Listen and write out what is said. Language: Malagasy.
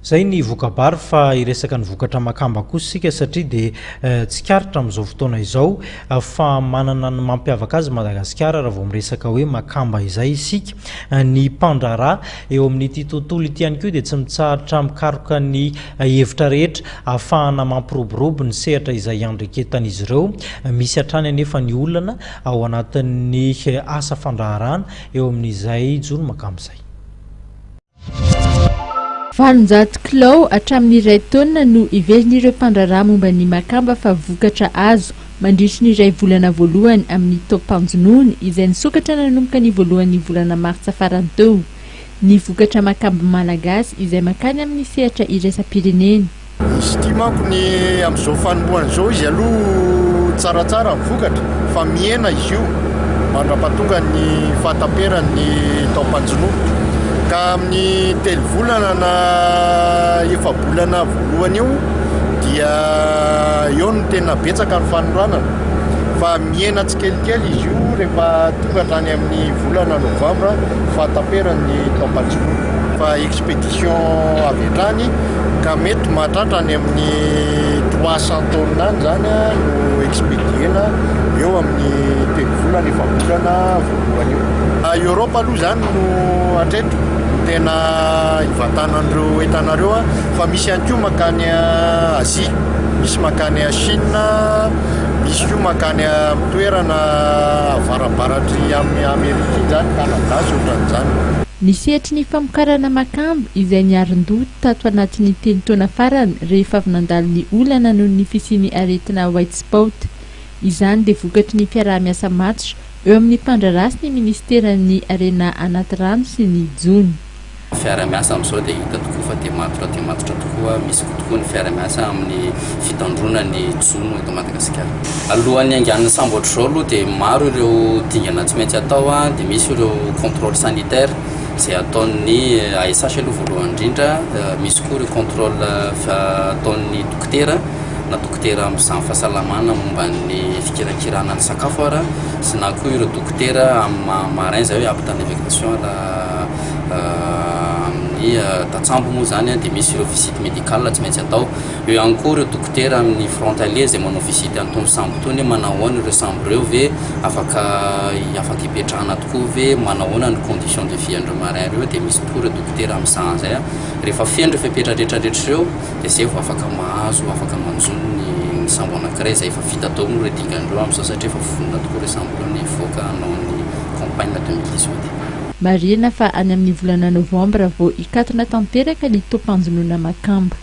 Zay ny vokabary fa iresaka ny vokatra makamba kosa sika satria dia tsy karitra amin'izao fotoana izao fa manana ny mampiavaka azy Madagasikara raha vao miresaka hoe makamba izay isika ny mpandraharaha eo amin'ity tontolo ity ihany koa dia tsy mitsahatra mikaroka ny hevitra rehetra ahafahana mampiroborobo ny sehatra izay andreketan'izy ireo misy hatrany anefa ny olana ao anatin'ny asa fandraharahana eo amin'izay joro makamba izay. 700 kilao hatramin'ny iray taona no iverin'ireo mpandraharaha momba ny makamba fa vokatra azo mandritra ny iray volana voalohany amin'ny taom-panjonony izay nisokatra nanomboka ny voalohan'ny volana martsa farany teo. Ny vokatra makamba malagasy izay makany amin'ny sehatra iraisam-pirenena. Izy ity manko ny amin'izao fanombohana izao izy aloha tsaratsara ny vokatra fa miena izy io mandrapahatonga ny fahataperany taom-panjonony. Ka amin'ny telo volana na efa bolana voalohany io dia eo no tena betsaka ny fanoranana fa miena tsikelikely izy io rehefa tonga hatrany amin'ny volana novambra fahataperany taom-panjonony fa expédition avy hatrany ka mety mahatratra any amin'ny 300 tonnes any zany no expédiena eo amin'ny telo volana efa bolana voalohany io. Europa aloha zany no atreto tena ivatanan'ireo entanareo fa misy ihany koa makany Azia, misy makany Chine, misy koa makany amin'ny toerana avarabaratry amin'ny Amerika zany Kanada sy ohatran'izany. Ny sehatry ny famokarana makamba izay niaron-doha tato anatin'ny telo taona farany rehefa avy nandalo ny olana noho ny fisian'ny aretina white spot. Izany dia vokatry ny fiaraha-miasa matotra eo amin'ny mpandraharaha sy ny ministeran'ny arena anaty rano sy ny jony. Fiaraha-miasa amin'izao dia hita tokoa fa dia matotra tokoa, misy tokoa ny fiaraha-miasa amin'ny fitandrona ny jony eto Madagasikara. Alohan'ny angan'ny sambo ohatr'izao aloha dia maro ireo dingana tsy maintsy atao dia misy ireo contrôle sanitaire izay ataon'ny ASH aloha voalohany indrindra, misy koa ireo contrôle ataon'ny dokotera na dokotera amin'ny fahasalamana momba ny fikirakirana ny sakafo sy na koa ireo dokotera amin'ny marin zay hoe habitat d'évacuation amin'ny tatsambo moa zany dia misy ireo visite médicale tsy maintsy atao. Eo ihany koa ireo dokotera amin'ny frontalier izay manao visite an'itony sambo itony manao ahoana ireo sambo ireo ve afaka hipetrahana tokoa ve manao ahoana ny condition de vie andreo marin ireo dia misy tokoa ireo dokotera amin'ny sahan zay rehefa feno rehefa hipetra rehetrarehetra ireo dia zay vao afaka mahazo afaka manjono ny sambo anankiray izay efa vita tao no redingandreo amin'izao satria efa vonona tokoa ireo sambo ireo ny voaka hanao ny campagne 2018. Marina fa any amin'ny volana novambra vao hikatona tanteraka ny taom-panjonona makamba.